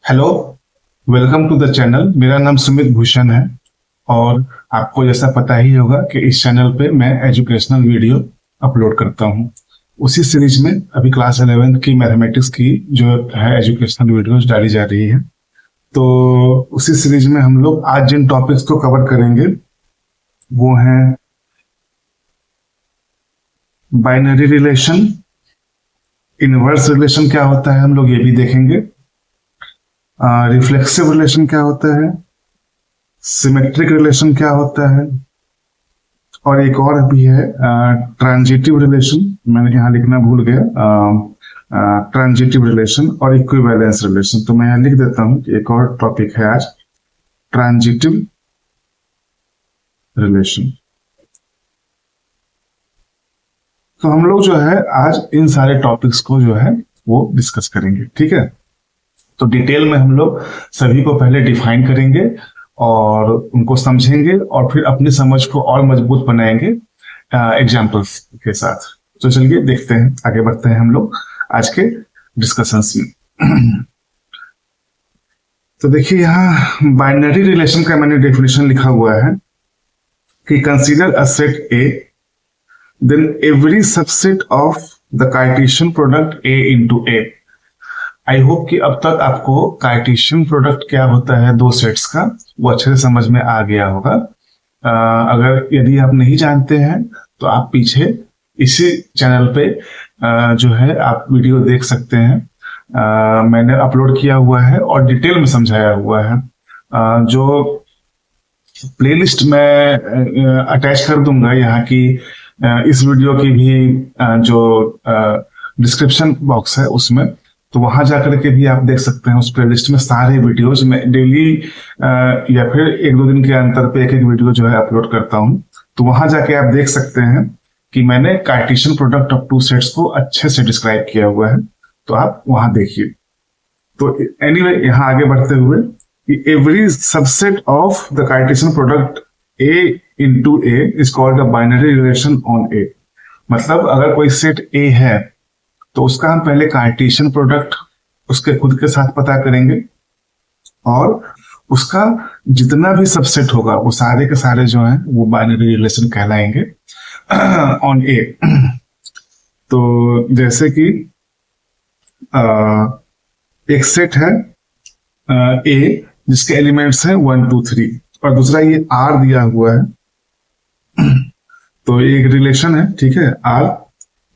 Hello, welcome to the channel. मेरा नाम सुमित भूषण है और आपको जैसा पता ही होगा कि इस चैनल पे मैं एजुकेशनल वीडियो अपलोड करता हूँ। उसी सीरीज में अभी क्लास 11th की मैथमेटिक्स की जो है एजुकेशनल वीडियोस डाली जा रही है। तो उसी सीरीज में हम लोग आज जिन टॉपिक्स को कवर करेंगे वो हैं बाइनरी रिलेशन, इनवर्स रिलेशन क्या होता है हम लोग ये भी देखेंगे, रिफ्लेक्सिव रिलेशन क्या होता है, सिमेट्रिक रिलेशन क्या होता है, और एक और भी है ट्रांजिटिव रिलेशन। मैंने यहाँ लिखना भूल गया, ट्रांजिटिव रिलेशन और इक्विवेलेंस रिलेशन। तो मैं यहाँ लिख देता हूँ कि एक और टॉपिक है आज ट्रांजिटिव रिलेशन। तो हम लोग जो है आज इन सारे टॉपिक्स को जो है वो डिस्कस करेंगे, ठीक है। तो डिटेल में हम लोग सभी को पहले डिफाइन करेंगे और उनको समझेंगे और फिर अपनी समझ को और मजबूत बनाएंगे एग्जाम्पल्स के साथ। तो चलिए देखते हैं, आगे बढ़ते हैं हम लोग आज के डिस्कशंस में। तो देखिए यहाँ बाइनरी रिलेशन का मैंने डेफिनेशन लिखा हुआ है कि consider a set A, then every subset of the Cartesian product A into A. I hope कि अब तक आपको कार्टेशियन प्रोडक्ट क्या होता है दो सेट्स का वो अच्छे से समझ में आ गया होगा। अगर यदि आप नहीं जानते हैं तो आप पीछे इसी चैनल पे जो है आप वीडियो देख सकते हैं। मैंने अपलोड किया हुआ है और डिटेल में समझाया हुआ है। जो प्लेलिस्ट मैं अटैच कर दूंगा यहाँ की इस वीडियो की भी जो डिस्क्रिप्शन बॉक्स है उसमें, तो वहां जाकर के भी आप देख सकते हैं। उस प्लेलिस्ट में सारे वीडियोज में डेली या फिर एक दो दिन के अंतर पे एक एक वीडियो जो है अपलोड करता हूं। तो वहां जाके आप देख सकते हैं कि मैंने Cartesian product of two sets को अच्छे से डिस्क्राइब किया हुआ है, तो आप वहां देखिए। तो एनीवे यहाँ आगे बढ़ते हुए, every subset of the Cartesian product A into A is called a binary relation on A. मतलब अगर कोई सेट ए है तो उसका हम पहले कार्टेशियन प्रोडक्ट उसके खुद के साथ पता करेंगे और उसका जितना भी सबसेट होगा वो सारे के सारे जो हैं वो बाइनरी रिलेशन कहलाएंगे ऑन ए। तो जैसे कि एक सेट है ए जिसके एलिमेंट्स हैं 1 2 3 और दूसरा ये आर दिया हुआ है। तो ये एक रिलेशन है, ठीक है, आर।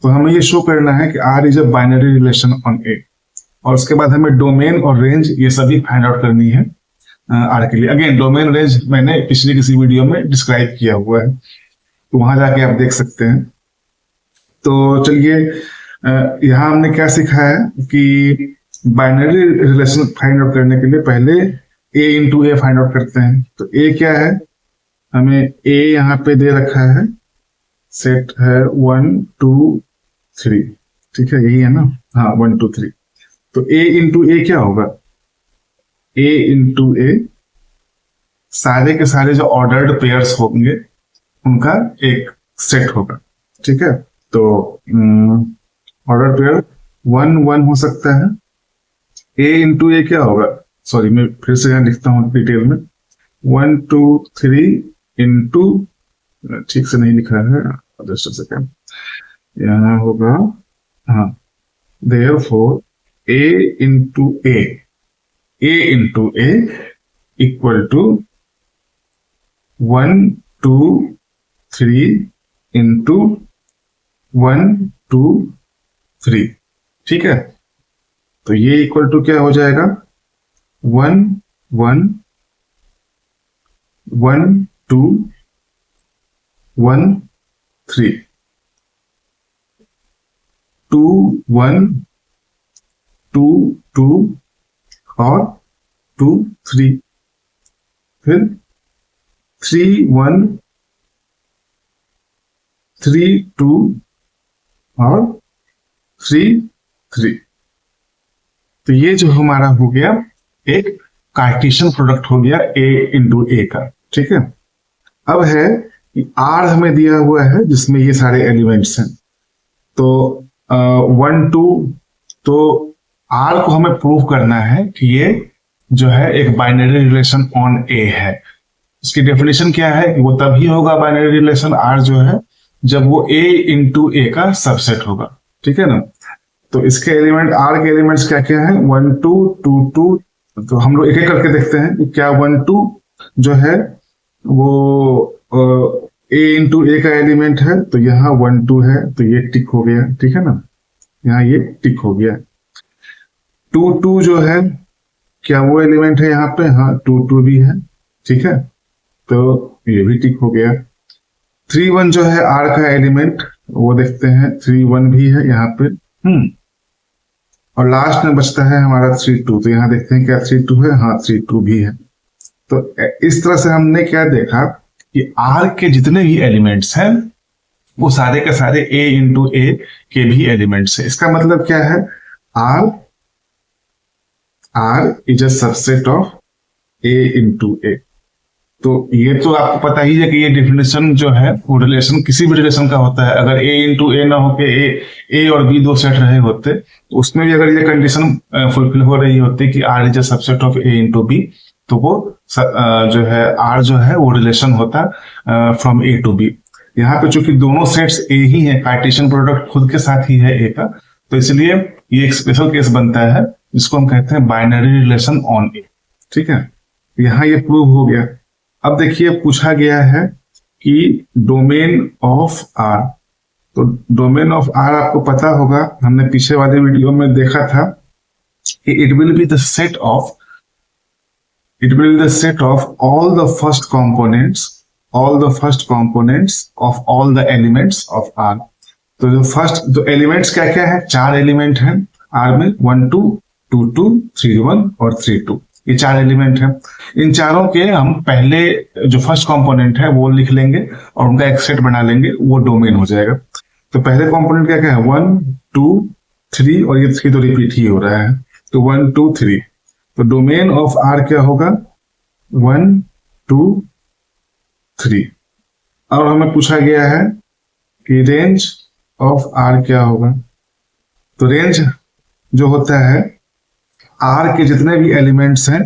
तो हमें ये शो करना है कि R is a binary relation on A, और उसके बाद हमें डोमेन और रेंज ये सभी फाइंड आउट करनी है R के लिए। अगेन डोमेन रेंज मैंने पिछली किसी वीडियो में डिस्क्राइब किया हुआ है, तो वहां जाके आप देख सकते हैं। तो चलिए यहाँ हमने क्या सीखा है कि बाइनरी रिलेशन फाइंड आउट करने के लिए पहले A into A find out करते हैं। तो A क्या है, हमें A यहाँ पे दे रखा है, सेट है 1 2 3, ठीक है, यही है ना, हाँ 1 2 3। तो A इंटू ए क्या होगा, A इंटू ए सारे के सारे जो ऑर्डर्ड पेयर्स होंगे उनका एक सेट होगा, ठीक है। तो ऑर्डर पेयर 1 1 हो सकता है। A इंटू ए क्या होगा, सॉरी मैं फिर से यहाँ लिखता हूँ डिटेल में, 1 2 3 इंटू, ठीक से नहीं लिखा है, जस्ट अ सेकंड, यहाँ होगा, हाँ, therefore A into A equal to 1 2 3 into 1 2 3, ठीक है। तो ये इक्वल टू क्या हो जाएगा, 1 1 1 2 1 3 2 1 2 2 और 2 3, फिर 3 1 3 2 और 3 3। तो ये जो हमारा हो गया एक कार्टेशियन प्रोडक्ट हो गया A इंटू ए का, ठीक है। अब है कि R हमें दिया हुआ है जिसमें ये सारे एलिमेंट्स हैं। तो 1 2, तो R को हमें प्रूव करना है कि ये जो है एक बाइनरी रिलेशन ऑन ए है। इसकी डेफिनेशन क्या है? वो तभी होगा बाइनरी रिलेशन आर जो है जब वो ए इंटू ए का सबसेट होगा, ठीक है ना। तो इसके एलिमेंट आर के एलिमेंट्स क्या क्या है? 1 2 2 2। तो हम लोग एक एक करके देखते हैं कि क्या 1 2 जो है वो ए इंटू ए का एलिमेंट है, तो यहाँ 1 2 है तो ये टिक हो गया, ठीक है ना, यहाँ ये टिक हो गया। 2 2 जो है क्या वो एलिमेंट है यहाँ पे? हाँ 2 2 भी है, ठीक है, तो ये भी टिक हो गया। 3 1 जो है आर का एलिमेंट, वो देखते हैं 3 1 भी है यहाँ पे। और लास्ट में बचता है हमारा 3 2। तो यहाँ देखते हैं क्या 3 2 है? हाँ 3 2 भी है। तो इस तरह से हमने क्या देखा कि आर के जितने भी एलिमेंट्स हैं वो सारे के सारे ए इंटू ए के भी एलिमेंट्स है। इसका मतलब क्या है? R is a subset of A into A. तो ये तो आपको पता ही है कि ये डिफिनेशन जो है वो रिलेशन किसी भी रिलेशन का होता है। अगर ए इंटू ए ना होके ए और बी दो सेट रहे होते तो उसमें भी अगर ये कंडीशन फुलफिल हो रही होती कि R is a subset of A into B, तो वो जो है आर जो है वो रिलेशन होता फ्रॉम ए टू बी। यहाँ पे चूंकि दोनों सेट्स ए ही है, कार्टेशियन प्रोडक्ट खुद के साथ ही है ए का, तो इसलिए ये एक स्पेशल केस बनता है जिसको हम कहते हैं बाइनरी रिलेशन ऑन ए, ठीक है। यहाँ ये प्रूव हो गया। अब देखिए पूछा गया है कि डोमेन ऑफ आर। तो डोमेन ऑफ आर आपको पता होगा, हमने पीछे वाले वीडियो में देखा था कि it will be the set of all the first components of all the elements of R। तो जो एलिमेंट्स क्या क्या है? 4 एलिमेंट हैं आर में, 1 2 2 2 3 1 और 3 2। ये 4 एलिमेंट हैं। इन चारों के हम पहले जो फर्स्ट कंपोनेंट है वो लिख लेंगे और उनका एक सेट बना लेंगे, वो डोमेन हो जाएगा। तो पहले कंपोनेंट क्या क्या है? 1 2 3, और ये 3 तो रिपीट ही हो रहा है, तो 1 2 3। तो डोमेन ऑफ आर क्या होगा? 1 2 3। और हमें पूछा गया है कि रेंज ऑफ आर क्या होगा? तो रेंज जो होता है आर के जितने भी एलिमेंट्स हैं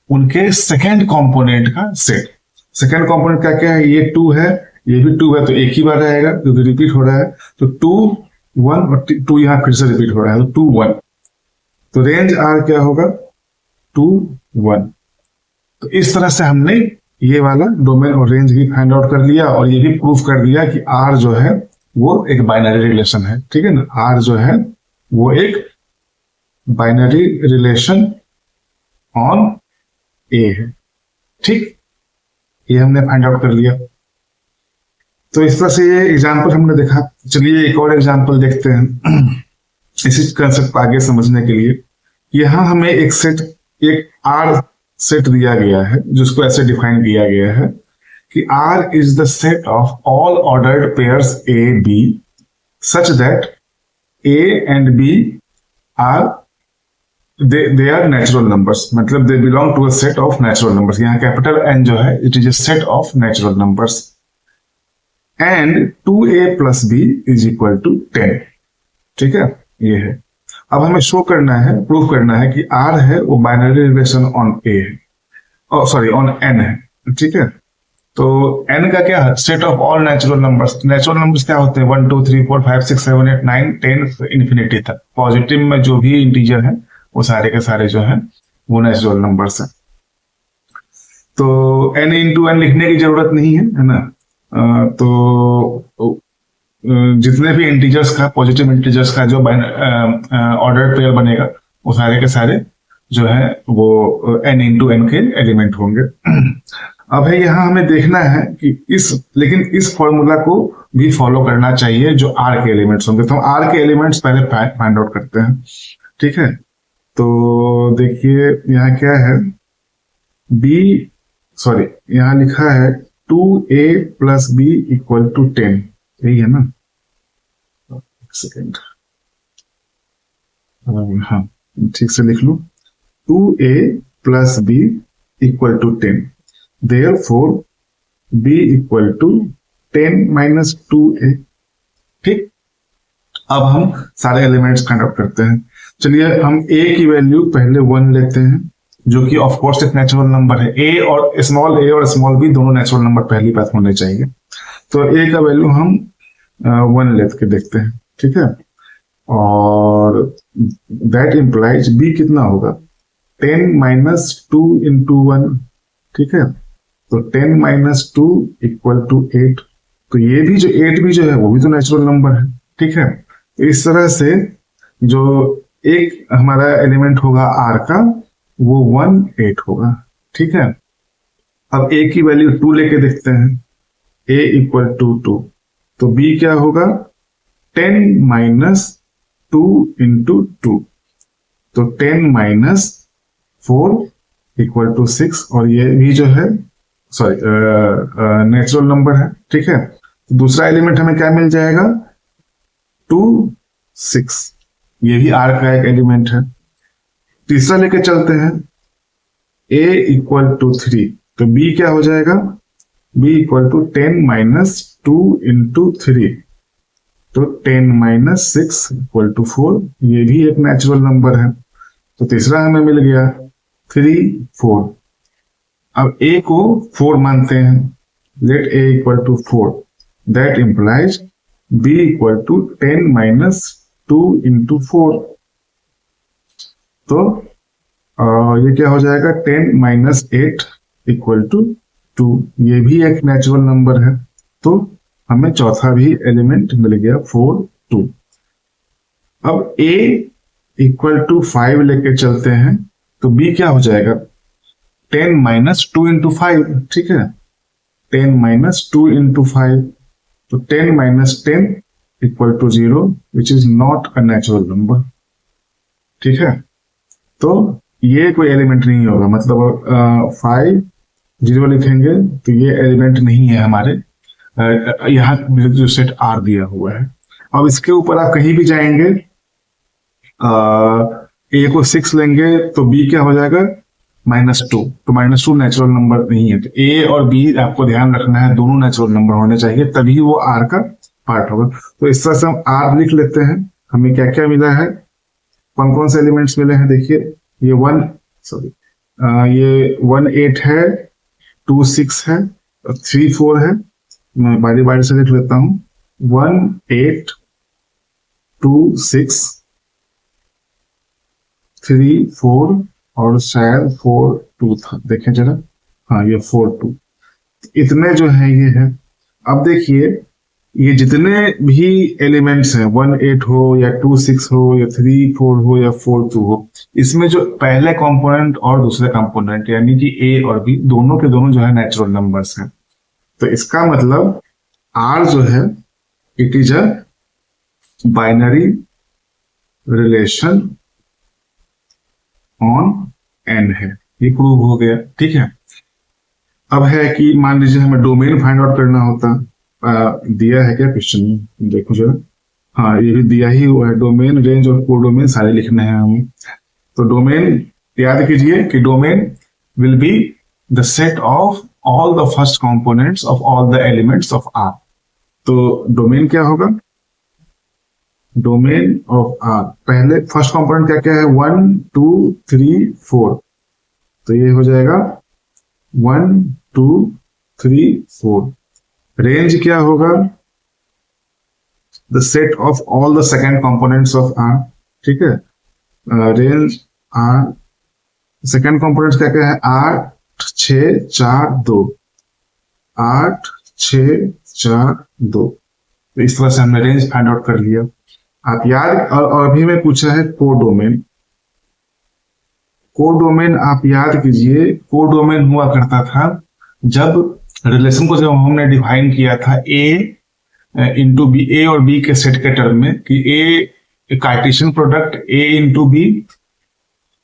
उनके सेकेंड कंपोनेंट का सेट। सेकेंड कंपोनेंट क्या क्या है? ये 2 है, ये भी 2 है, तो एक ही बार रहेगा क्योंकि रिपीट हो रहा है। तो 2 1 और 2 यहां फिर से रिपीट हो रहा है, तो 2 1। तो रेंज आर क्या होगा? 2 1। तो इस तरह से हमने ये वाला डोमेन और रेंज भी फाइंड आउट कर लिया और ये भी प्रूफ कर दिया कि आर जो है वो एक बाइनरी रिलेशन है, ठीक है ना। आर जो है वो एक बाइनरी रिलेशन ऑन ए है, ठीक। ये हमने फाइंड आउट कर लिया। तो इस तरह से ये एग्जांपल हमने देखा। चलिए एक और एग्जांपल देखते हैं इसी कंसेप्ट आगे समझने के लिए। यहां हमें एक आर सेट दिया गया है जिसको ऐसे डिफाइन किया गया है कि R is the set of all ordered pairs a b such that a and b are they are natural numbers, मतलब they belong to a set of natural numbers। यहाँ कैपिटल N जो है it is a set of natural numbers and 2a plus b is equal to 10, ठीक है। ये है। अब हमें शो करना है, प्रूफ करना है कि R है वो बाइनरी रिलेशन ऑन A है, सॉरी ऑन N है, ठीक है। तो N का क्या है? Set of all natural numbers. Natural numbers क्या होते हैं? 1 2 3 4 5 6 7 8 9 10 इन्फिनिटी तक। पॉजिटिव में जो भी इंटीजर है वो सारे के सारे जो है वो नेचुरल नंबर्स हैं। तो n इंटू एन लिखने की जरूरत नहीं है ना। तो जितने भी इंटीजर्स का, पॉजिटिव इंटीजर्स का जो ऑर्डर्ड पेयर बनेगा वो सारे के सारे जो है वो n इंटू एन के एलिमेंट होंगे। अब है यहाँ हमें देखना है कि लेकिन इस फॉर्मूला को भी फॉलो करना चाहिए जो R के एलिमेंट्स होंगे। तो हम R के एलिमेंट्स पहले फाइंड आउट करते हैं, ठीक है। तो देखिए यहाँ क्या है, यहाँ लिखा है 2a plus b equal to 10, यही है ना। एक सेकेंड, हाँ ठीक से लिख लूं। 2a plus b equal to 10, therefore b equal to 10 minus 2a, ठीक। अब हम सारे एलिमेंट्स फाइंड आउट करते हैं। चलिए हम a की वैल्यू पहले 1 लेते हैं, जो कि ऑफ कोर्स एक नेचुरल नंबर है। ए और स्मॉल बी दोनों नेचुरल नंबर पहली बात होने चाहिए। तो ए का वैल्यू हम 1 लेट के देखते हैं, ठीक है। और दैट इंप्लाइज बी कितना होगा, 10 माइनस 2 इंटू 1, ठीक है। तो 10 माइनस 2 इक्वल टू 8। तो ये भी जो 8 भी जो है वो भी तो नेचुरल नंबर है, ठीक है। तो इस तरह से जो एक हमारा एलिमेंट होगा आर का वो 1 8 होगा, ठीक है। अब ए की वैल्यू 2 लेके देखते हैं, ए इक्वल टू 2। तो बी क्या होगा, 10 माइनस 2 इंटू 2। तो 10 माइनस 4 इक्वल टू 6, और ये भी जो है सॉरी नेचुरल नंबर है, ठीक है। तो दूसरा एलिमेंट हमें क्या मिल जाएगा, 2 6, ये भी आर का एक एलिमेंट है। तीसरा लेके चलते हैं, a इक्वल टू 3। तो b क्या हो जाएगा, b equal to 10 minus 2 into 3। तो 10 माइनस 6 इक्वल टू 4, ये भी एक नेचुरल नंबर है। तो तीसरा हमें मिल गया 3 4। अब a को 4 मानते हैं, let a equal to 4, that implies b equal to 10 minus 2 into 4। तो ये क्या हो जाएगा, 10 माइनस 8 इक्वल टू 2, ये भी एक नेचुरल नंबर है। तो हमें चौथा भी एलिमेंट मिल गया 4 2। अब a इक्वल टू 5 लेके चलते हैं, तो b क्या हो जाएगा, 10 माइनस 2 इंटू 5, ठीक है। 10 माइनस 2 इंटू 5, तो 10 minus 10 equal to 0, which is not a natural number, ठीक है। तो ये कोई एलिमेंट नहीं होगा, मतलब 5 0 लिखेंगे तो ये एलिमेंट नहीं है हमारे यहाँ जो सेट आर दिया हुआ है। अब इसके ऊपर आप कहीं भी जाएंगे, ए को 6 लेंगे तो बी क्या हो जाएगा, -2। तो -2 नेचुरल नंबर नहीं है। तो ए और बी आपको ध्यान रखना है, दोनों नेचुरल नंबर होने चाहिए, तभी वो आर का पार्ट होगा। तो इस तरह से हम आर लिख लेते हैं। हमें क्या क्या मिला है, कौन कौन से एलिमेंट्स मिले हैं, देखिए ये 1 8 है, 2 6 है, 3 4 है। मैं बारी बारी से लिख लेता हूं, 1 8 2 6 3 4 और शायद 4 2 था, देखें जरा, हाँ ये 4 2, इतने जो है ये है। अब देखिए ये जितने भी एलिमेंट्स हैं, 1 8 हो या 2 6 हो या 3 4 हो या 4 2 हो, इसमें जो पहले कंपोनेंट और दूसरे कंपोनेंट यानी कि ए और बी दोनों के दोनों जो है नेचुरल नंबर्स हैं। तो इसका मतलब आर जो है it is a binary relation on an है, ये प्रूव हो गया, ठीक है। अब है कि मान लीजिए हमें डोमेन फाइंड आउट करना होता, दिया है क्या क्वेश्चन में, देखो जरा, हाँ ये भी दिया ही हुआ है, डोमेन रेंज और कोडोमेन सारे लिखने हैं हमें। तो डोमेन याद कीजिए कि domain will be the set of all the first components of all the elements of R. तो डोमेन क्या होगा, डोमेन ऑफ आर, पहले फर्स्ट कंपोनेंट क्या क्या है, 1 2 3 4। तो ये हो जाएगा 1 2 3 4। रेंज क्या होगा, the set of all the second components of R, ठीक है। रेंज आर, सेकेंड कंपोनेंट्स क्या क्या है, 8 6 4 2, 8 6 4 2। तो इस तरह से हमने रेंज फाइंड आउट कर लिया। आप याद, और अभी में पूछा है कोडोमेन। कोडोमेन आप याद कीजिए, कोडोमेन हुआ करता था जब रिलेशन को जब हमने डिफाइन किया था ए इंटू बी, ए और बी के सेट के टर्म में, कि A Cartesian product A into B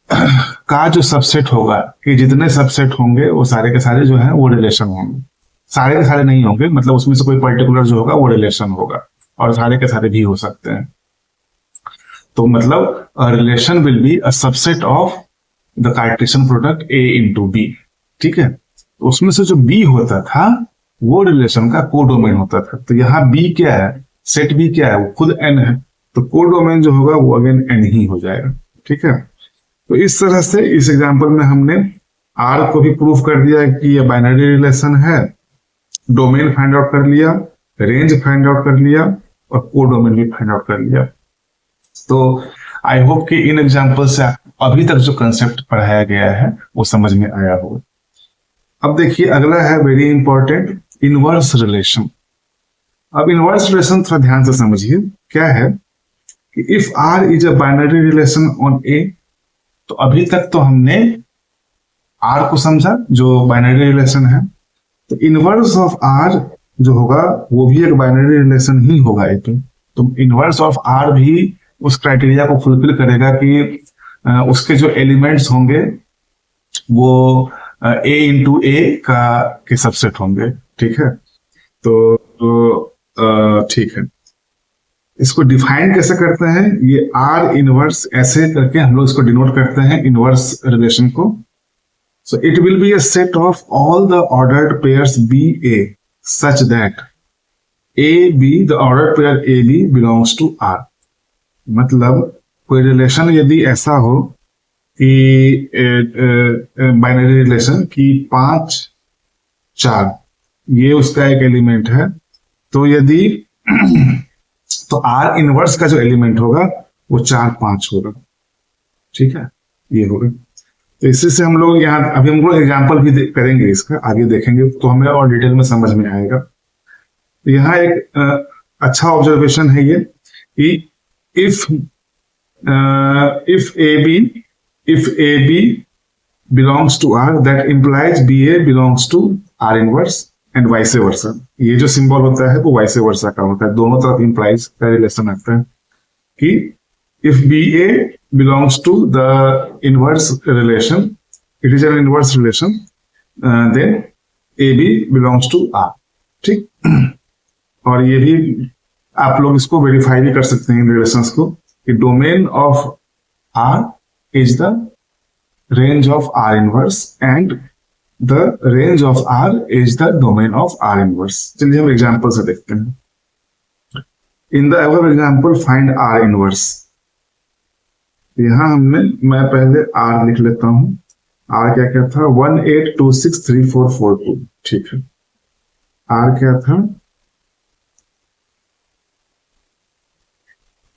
का जो सबसेट होगा, कि जितने सबसेट होंगे वो सारे के सारे जो है वो रिलेशन होंगे, सारे के सारे नहीं होंगे, मतलब उसमें से कोई पर्टिकुलर जो होगा वो रिलेशन होगा, और सारे के सारे भी हो सकते हैं। तो मतलब relation will be a subset of the Cartesian product A into B, ठीक है। तो उसमें से जो बी होता था वो रिलेशन का कोडोमेन होता था। तो यहाँ बी क्या है, सेट बी क्या है, वो खुद एन है, तो कोडोमेन जो होगा वो अगेन एन ही हो जाएगा, ठीक है। तो इस तरह से इस एग्जांपल में हमने आर को भी प्रूव कर दिया कि ये बाइनरी रिलेशन है, डोमेन फाइंड आउट कर लिया, रेंज फाइंड आउट कर लिया और कोडोमेन भी फाइंड आउट कर लिया। तो आई होप कि इन एग्जांपल से अभी तक जो कंसेप्ट पढ़ाया गया है वो समझ में आया होगा। अब देखिए अगला है वेरी इंपॉर्टेंट, इनवर्स रिलेशन। अब इनवर्स रिलेशन थोड़ा ध्यान से समझिए, क्या है कि if R is a binary relation on A, तो अभी तक तो हमने आर को समझा जो बाइनरी रिलेशन है, तो इनवर्स ऑफ आर जो होगा वो भी एक बाइनरी रिलेशन ही होगा। तो इनवर्स ऑफ आर भी उस क्राइटेरिया को फुलफिल करेगा कि उसके जो एलिमेंट्स होंगे वो ए इंटू ए का के सबसेट होंगे। ठीक है, तो ठीक है, इसको डिफाइन कैसे करते हैं, ये आर इनवर्स ऐसे करके हम लोग इसको डिनोट करते हैं इनवर्स रिलेशन को। So it will be a set of all the ordered pairs BA such that AB, the ordered pair AB belongs to R। मतलब कोई रिलेशन यदि ऐसा हो कि बाइनरी रिलेशन की 5 4 ये उसका एक एलिमेंट है, तो यदि तो R इनवर्स का जो एलिमेंट होगा वो 4 5 होगा। ठीक है, ये होगा। तो इसी से हम लोग यहाँ अभी हम लोग एग्जाम्पल भी करेंगे, इसका आगे देखेंगे तो हमें और डिटेल में समझ में आएगा। तो यहाँ एक अच्छा ऑब्जर्वेशन है ये कि if AB belongs to R, that implies BA belongs to R inverse and vice versa। ये जो सिंबल होता है वो वाइस वर्सा का होता है, दोनों तरफ इम्प्लाइज का रिलेशन आता है कि if BA belongs to the inverse relation, it is an inverse relation, then AB belongs to R। ठीक, और ये भी आप लोग इसको वेरीफाई भी कर सकते हैं इन रिलेशंस को कि domain of R is the range of R inverse and the range of R is the domain of R inverse। चलिए हम एग्जांपल से देखते हैं। In the above example find R inverse। यहां मैं पहले R लिख लेता हूं। R क्या था, 18263442। ठीक है, R क्या था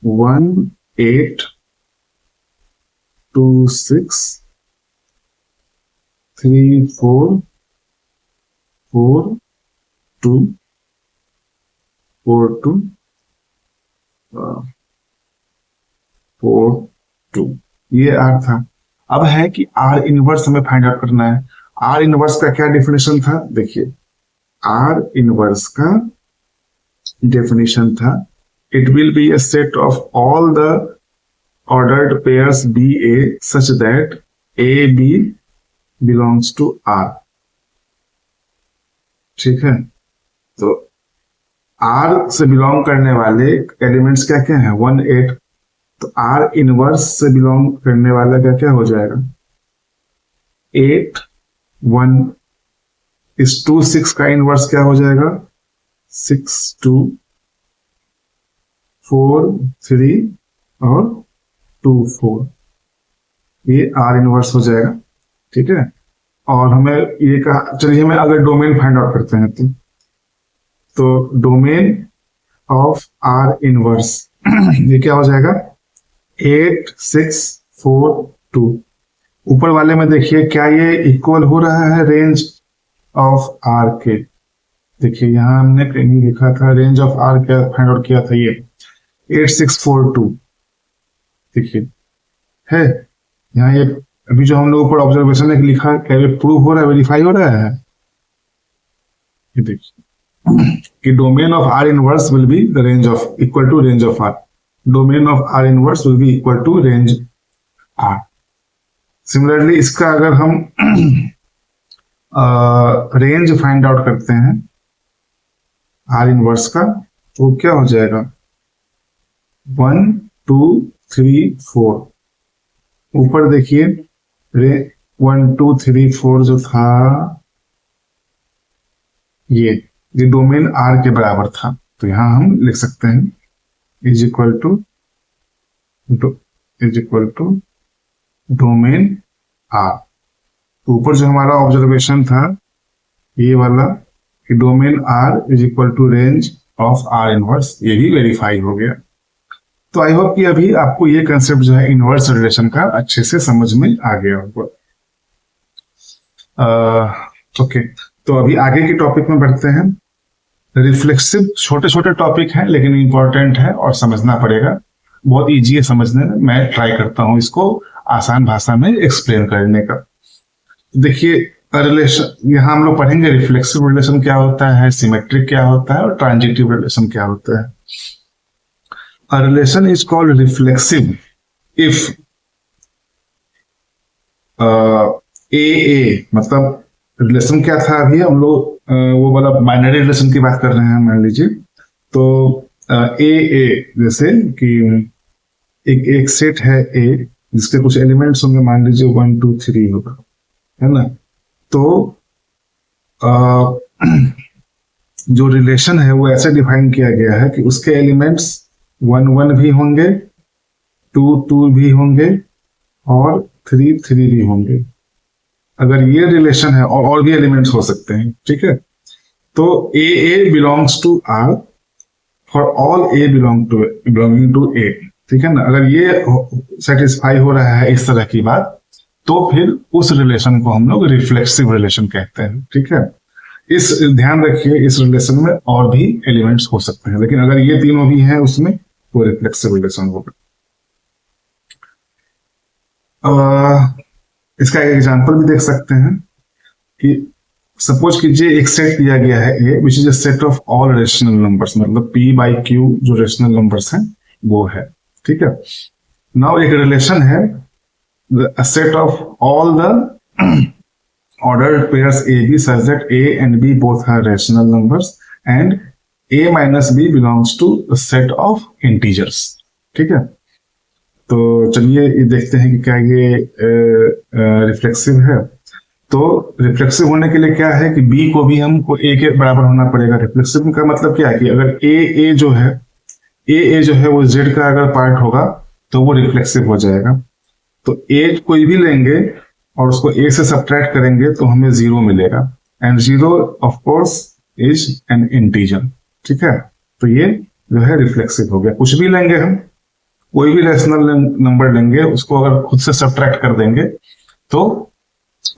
18263442 ये R था। अब है कि R इनवर्स हमें फाइंड आउट करना है। R इनवर्स का क्या डेफिनेशन था, देखिए R इनवर्स का डेफिनेशन था it will be a set of all the ordered pairs BA such that AB belongs to R। ठीक है, तो R से बिलोंग करने वाले एलिमेंट्स क्या क्या है, 1 8। तो R इनवर्स से बिलोंग करने वाला क्या क्या हो जाएगा, 8 1। इस 2 6 का इनवर्स क्या हो जाएगा, 6 2 4 3 और 2 4। ये R इनवर्स हो जाएगा। ठीक है, और हमें ये कहा, चलिए हमें अगर डोमेन फाइंड आउट करते हैं तो डोमेन ऑफ R इनवर्स ये क्या हो जाएगा, 8 6 4 2। ऊपर वाले में देखिए क्या ये इक्वल हो रहा है रेंज ऑफ R के। देखिए यहां हमने कहीं लिखा था रेंज ऑफ R क्या फाइंड आउट किया था, ये 8642। देखिए है यहाँ ये अभी जो हम लोग ऊपर ऑब्जर्वेशन में लिखा, क्या ये प्रूव हो रहा है, वेरीफाई हो रहा है। ये देखिए कि domain of R inverse will be the range of equal to range of R। Domain of R inverse will be equal to range R। Similarly इसका अगर हम रेंज फाइंड आउट करते हैं R इनवर्स का, तो क्या हो जाएगा, 1 2 3 4। ऊपर देखिए 1 2 3 4 जो था ये डोमेन R के बराबर था, तो यहां हम लिख सकते हैं is equal to domain R. तो ऊपर जो हमारा ऑब्जर्वेशन था ये वाला कि domain R is equal to range of R inverse, ये भी वेरीफाई हो गया। तो आई होप कि अभी आपको ये कंसेप्ट जो है इनवर्स रिलेशन का अच्छे से समझ में आ गया होगा। ओके, तो अभी आगे के टॉपिक में बढ़ते हैं। रिफ्लेक्सिव छोटे छोटे टॉपिक हैं लेकिन इंपॉर्टेंट है और समझना पड़ेगा, बहुत इजी है समझने में। मैं ट्राई करता हूं इसको आसान भाषा में एक्सप्लेन करने का। देखिए रिलेशन, यहाँ हम लोग पढ़ेंगे रिफ्लेक्सिव रिलेशन क्या होता है, सिमेट्रिक क्या होता है और ट्रांजिटिव रिलेशन क्या होता है। A relation is called reflexive if AA, मतलब रिलेशन क्या था अभी हम लोग वो वाला बाइनरी रिलेशन की बात कर रहे हैं मान लीजिए। तो AA जैसे कि एक सेट है A जिसके कुछ एलिमेंट्स होंगे, मान लीजिए 1 2 3 होगा, है ना। तो जो रिलेशन है वो ऐसे डिफाइन किया गया है कि उसके एलिमेंट्स 1 1 भी होंगे, 2 2 भी होंगे और 3 3 भी होंगे। अगर ये रिलेशन है और भी एलिमेंट्स हो सकते हैं, ठीक है। तो A belongs to R for all A belonging to A, ठीक है ना। अगर ये सेटिस्फाई हो रहा है इस तरह की बात, तो फिर उस रिलेशन को हम लोग रिफ्लेक्सिव रिलेशन कहते हैं, ठीक है। इस ध्यान रखिए इस रिलेशन में और भी एलिमेंट्स हो सकते हैं, लेकिन अगर ये तीनों भी हैं उसमें वो रिफ्लेक्सिव रिलेशन होगा। इसका एक एग्जांपल भी देख सकते हैं कि सपोज कीजिए एक सेट दिया गया है A which is a set of all rational numbers, मतलब पी बाई क्यू जो रेशनल नंबर्स हैं वो है, ठीक है। नाउ एक रिलेशन है a set of all the ordered pairs AB such that A and B both are rational numbers and A minus B belongs to a set of integers, ठीक है। तो चलिए ये देखते हैं कि क्या ये रिफ्लेक्सिव है। तो रिफ्लेक्सिव होने के लिए क्या है कि B को भी हमको A के बराबर होना पड़ेगा। रिफ्लेक्सिव का मतलब क्या है कि अगर A जो है वो Z का अगर पार्ट होगा तो वो रिफ्लेक्सिव हो जाएगा। तो ए कोई भी लेंगे और उसको ए से सब्ट्रैक्ट करेंगे तो हमें 0 मिलेगा, and 0 of course is an integer, ठीक है। तो ये जो है रिफ्लेक्सिव हो गया। कुछ भी लेंगे हम, कोई भी रेशनल नंबर लेंगे, उसको अगर खुद से सब्ट्रैक्ट कर देंगे तो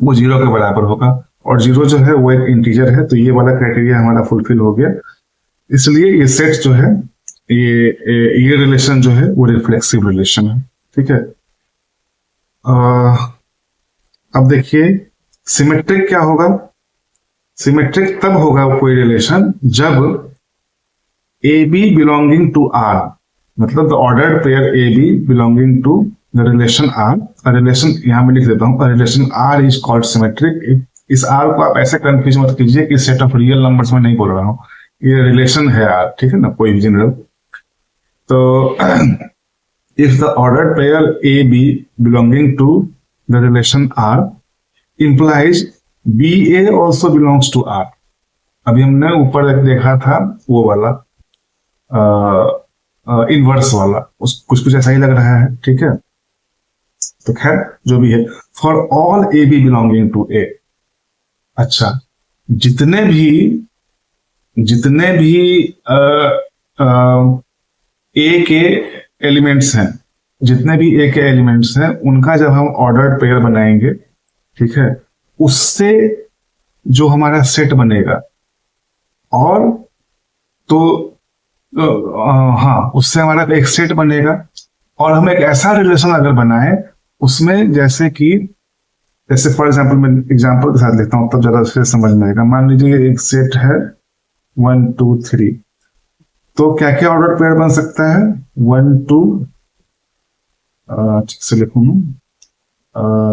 वो 0 के बराबर होगा, और 0 जो है वो एक इंटीजर है। तो ये वाला क्राइटेरिया हमारा फुलफिल हो गया, इसलिए ये सेट जो है ये रिलेशन जो है वो रिफ्लेक्सिव रिलेशन है, ठीक है। अब देखिए सिमेट्रिक क्या होगा। सिमेट्रिक तब होगा कोई रिलेशन जब A B belonging to R, मतलब the ordered pair A B belonging to the relation R. Relation यहां में लिख देता हूं, relation R is called symmetric. इस आर को आप ऐसे कंफ्यूज मत कीजिए कि सेट ऑफ रियल नंबर्स में नहीं बोल रहा हूं, ये रिलेशन है आर, ठीक है ना, कोई भी जनरल। तो if the ordered pair AB belonging to the relation R implies BA also belongs to R। अभी हमने ऊपर देखा था वो वाला इनवर्स वाला, कुछ ऐसा ही लग रहा है, ठीक है। तो खैर जो भी है, for all AB belonging to A। अच्छा, जितने भी A के एलिमेंट्स हैं, जितने भी ए के एलिमेंट्स हैं उनका जब हम ऑर्डर्ड पेयर बनाएंगे, ठीक है, उससे जो हमारा सेट बनेगा, और तो हाँ उससे हमारा एक सेट बनेगा। और हम एक ऐसा रिलेशन अगर बनाए उसमें जैसे फॉर एग्जांपल मैं एग्जांपल के साथ लेता हूं तब ज्यादा अच्छे से समझ में आएगा। मान लीजिए एक सेट है 1 2 3, तो क्या क्या ऑर्डर पेयर बन सकता है? 1 2, ठीक से लिखूं,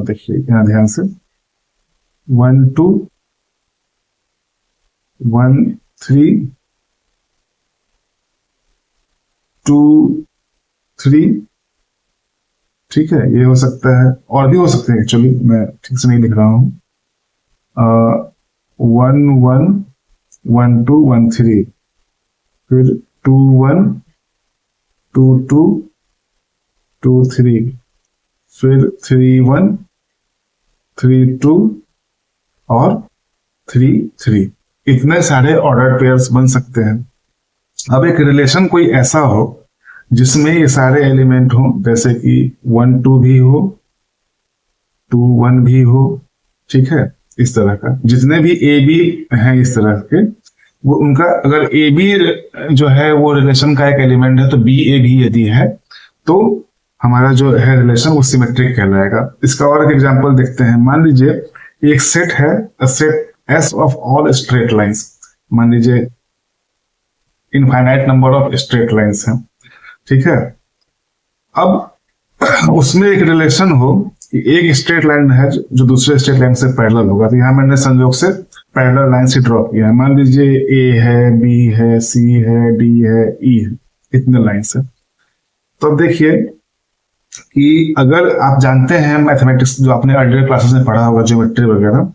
देखिए यहाँ ध्यान से, 1 2 1 3 2 3, ठीक है। ये हो सकता है, और भी हो सकते हैं, एक्चुअली मैं ठीक से नहीं लिख रहा हूं। 1 1 1 2 1 3, फिर 2 1 2 2 2 3, फिर 3 1, 3 2 और 3 3, इतने सारे ऑर्डर पेयर्स बन सकते हैं। अब एक रिलेशन कोई ऐसा हो जिसमें ये सारे एलिमेंट हो, जैसे कि 1 2 भी हो, 2 1 भी हो, ठीक है, इस तरह का जितने भी ए बी हैं इस तरह के, वो उनका अगर ए बी जो है वो रिलेशन का एक एलिमेंट है, तो बी ए भी यदि है तो हमारा जो है रिलेशन वो सिमेट्रिक कहलाएगा। इसका और एक एग्जांपल देखते हैं। मान लीजिए एक सेट है, set S of all straight lines. मान लीजिए infinite number of straight lines हैं, ठीक है। अब उसमें एक रिलेशन हो कि एक स्ट्रेट लाइन है जो दूसरे स्ट्रेट लाइन से पैरेलल होगा, तो यहां मैंने संयोग से पैरेलल लाइन से ड्रॉ किया है। मान लीजिए ए है, बी है, सी है, डी है, ई है, इतने लाइन्स है। तो अब देखिए कि अगर आप जानते हैं मैथमेटिक्स, जो आपने अर्लियर क्लासेस में पढ़ा होगा, ज्योमेट्री वगैरह,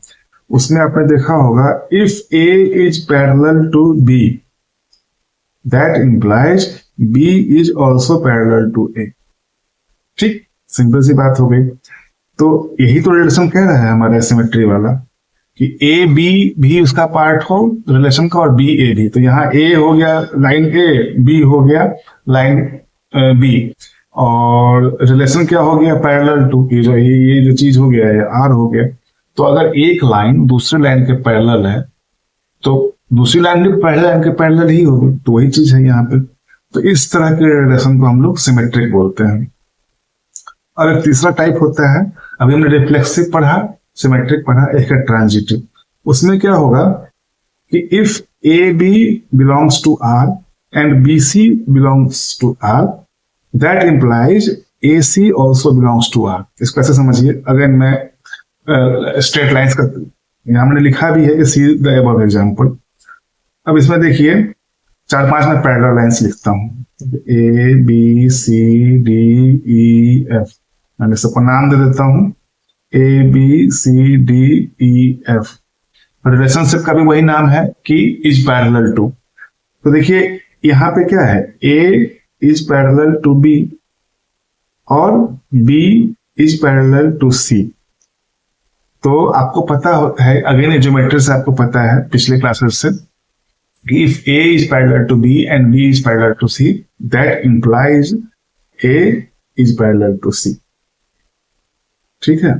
उसमें आपने देखा होगा if A is parallel to B that implies B is also parallel to A. ठीक, सिंपल सी बात हो गई। तो यही तो रिलेशन कह रहा है हमारा सिमेट्री वाला, कि ए बी भी उसका पार्ट हो रिलेशन का और बी ए भी। तो यहाँ ए हो गया लाइन ए, बी हो गया लाइन बी, और रिलेशन क्या हो गया पैरेलल टू, ये जो चीज हो गया है आर हो गया। तो अगर एक लाइन दूसरे लाइन के पैरेलल है तो दूसरी लाइन भी पहले लाइन के पैरेलल ही होगी, तो वही चीज है यहाँ पे। तो इस तरह के रिलेशन को हम लोग सिमेट्रिक बोलते हैं। और एक तीसरा टाइप होता है, अभी हमने रिफ्लेक्सिव पढ़ा, सिमेट्रिक पढ़ा, एक है ट्रांजिटिव। उसमें क्या होगा कि if a b belongs to R and b c belongs to R that implies a c also belongs to R. इसको ऐसे समझिए, अगर मैं स्ट्रेट लाइंस का यहां मैंने लिखा भी है कि सी द अबव एग्जांपल। अब इसमें देखिए 4-5 में पैरेलल लाइंस लिखता हूं, A B C D E F, मैंने सबको नाम दे देता हूं A B C D E F. Relationship का भी वही नाम है कि इज पैरेलल टू। तो देखिए यहां पे क्या है, ए इज पैरेलल टू बी और बी इज पैरेलल टू सी। तो आपको पता है, अगेन ज्योमेट्री से आपको पता है पिछले क्लासेस से, कि if A is parallel to B and B is parallel to C, that implies A is parallel to C. ठीक है,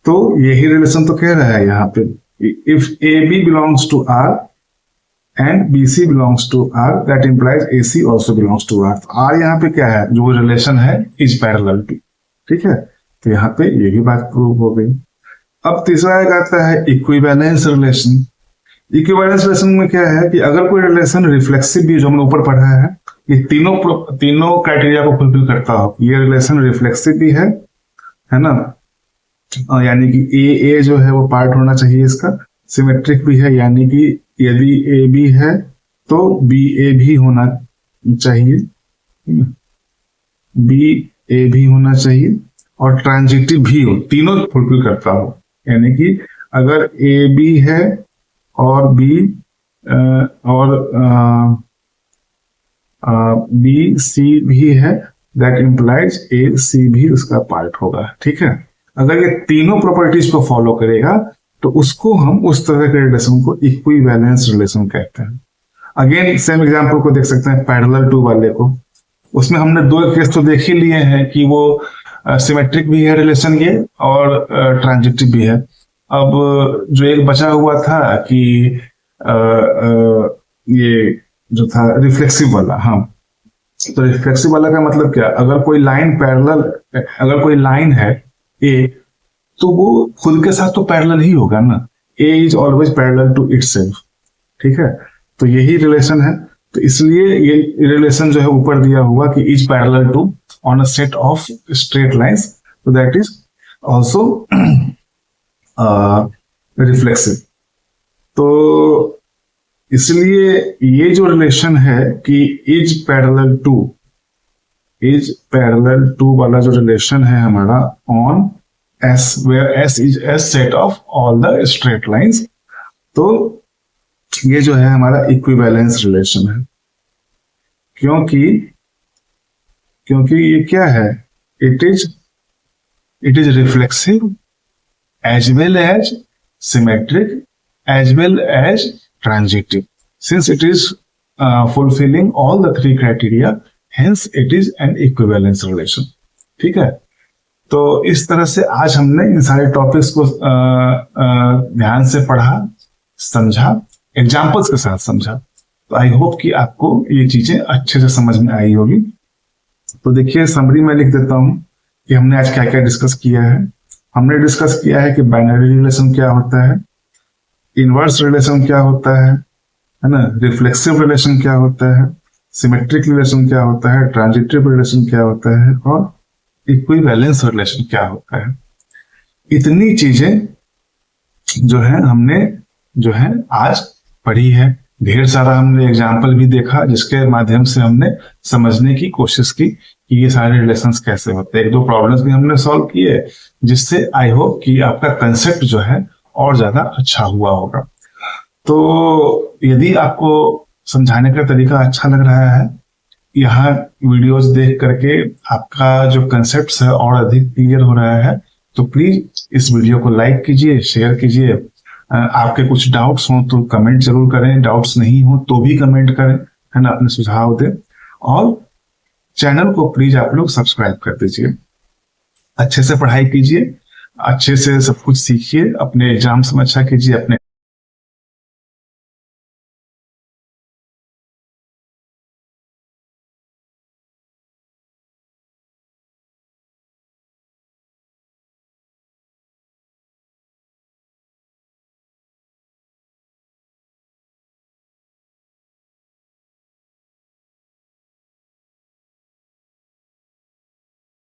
तो यही रिलेशन तो कह रहा है यहाँ पे, if AB belongs to R and BC belongs to R, that implies AC also belongs to R. तो R यहाँ पे क्या है, जो रिलेशन है is parallel to, ठीक है। तो यहाँ पे ये भी बात प्रूव हो गई। अब तीसरा एक आता है इक्विवेलेंस रिलेशन। इक्विवेलेंस रिलेशन में क्या है कि अगर कोई रिलेशन रिफ्लेक्सिव भी, जो हमने ऊपर पढ़ा है, ये तीनों क्राइटेरिया को फुलफिल करता हो, ये रिलेशन रिफ्लेक्सिव भी है ना, यानी कि ए जो है वो पार्ट होना चाहिए इसका, सिमेट्रिक भी है, यानी कि यदि ए बी है तो बी ए भी होना चाहिए, बी ए भी होना चाहिए, और ट्रांजिटिव भी हो, तीनों फुलफिल करता हो। यानी कि अगर ए बी है और बी और बी सी भी है, दैट इंप्लाइज ए सी भी उसका पार्ट होगा, ठीक है। अगर ये तीनों प्रॉपर्टीज को फॉलो करेगा तो उसको हम उस तरह के रिलेशन को इक्विवेलेंस रिलेशन कहते हैं। अगेन सेम एग्जांपल को देख सकते हैं पैरेलल टू वाले को, उसमें हमने दो केस तो देख ही लिए हैं कि वो सिमेट्रिक भी है रिलेशन ये, और ट्रांजिटिव भी है। अब जो एक बचा हुआ था कि ये जो था रिफ्लेक्सिव वाला, हाँ, तो रिफ्लेक्सिव वाला का मतलब क्या, अगर कोई लाइन पैरेलल, अगर कोई लाइन है ए, तो वो खुद के साथ तो पैरेलल ही होगा ना, A is always parallel to itself, ठीक है। तो यही रिलेशन है, तो इसलिए ये रिलेशन जो है ऊपर दिया हुआ कि is parallel to on a set of straight lines, तो दैट इज ऑल्सो रिफ्लेक्सिव। तो इसलिए ये जो रिलेशन है कि इज पैरेलल टू वाला जो रिलेशन है हमारा on S, where S is a set of all the straight lines, तो ये जो है हमारा इक्विवेलेंस रिलेशन है। क्योंकि ये क्या है, it is reflexive as well as symmetric as well as transitive, since it is fulfilling all the three criteria, hence it is an equivalence relation. ठीक है, तो इस तरह से आज हमने इन सारे टॉपिक्स को ध्यान से पढ़ा, समझा, एग्जाम्पल्स के साथ समझा। तो आई होप कि आपको ये चीजें अच्छे से समझ में आई होगी। तो देखिए समरी में लिख देता हूं कि हमने आज क्या क्या डिस्कस किया है। हमने डिस्कस किया है कि बाइनरी रिलेशन क्या होता है, इनवर्स रिलेशन क्या होता है ना, रिफ्लेक्सिव रिलेशन क्या होता है, सिमेट्रिक रिलेशन क्या होता है, ट्रांजिटिव रिलेशन क्या होता है, और इक्विवेलेंस रिलेशन क्या होता है। इतनी चीजें जो है हमने जो है आज पढ़ी है। ढेर सारा हमने एग्जाम्पल भी देखा जिसके माध्यम से हमने समझने की कोशिश की कि ये सारे रिलेशंस कैसे होते हैं। एक दो प्रॉब्लम्स भी हमने सॉल्व किए, जिससे आई होप कि आपका कंसेप्ट जो है और ज्यादा अच्छा हुआ होगा। तो यदि आपको समझाने का तरीका अच्छा लग रहा है, यहाँ वीडियोस देख करके आपका जो कंसेप्ट है और अधिक क्लियर हो रहा है, तो प्लीज इस वीडियो को लाइक कीजिए, शेयर कीजिए। आपके कुछ डाउट्स हो तो कमेंट जरूर करें, डाउट्स नहीं हो तो भी कमेंट करें, है ना, अपने सुझाव दें। और चैनल को प्लीज आप लोग सब्सक्राइब कर दीजिए। अच्छे से पढ़ाई कीजिए, अच्छे से सब कुछ सीखिए, अपने एग्जाम्स में अच्छा कीजिए, अपने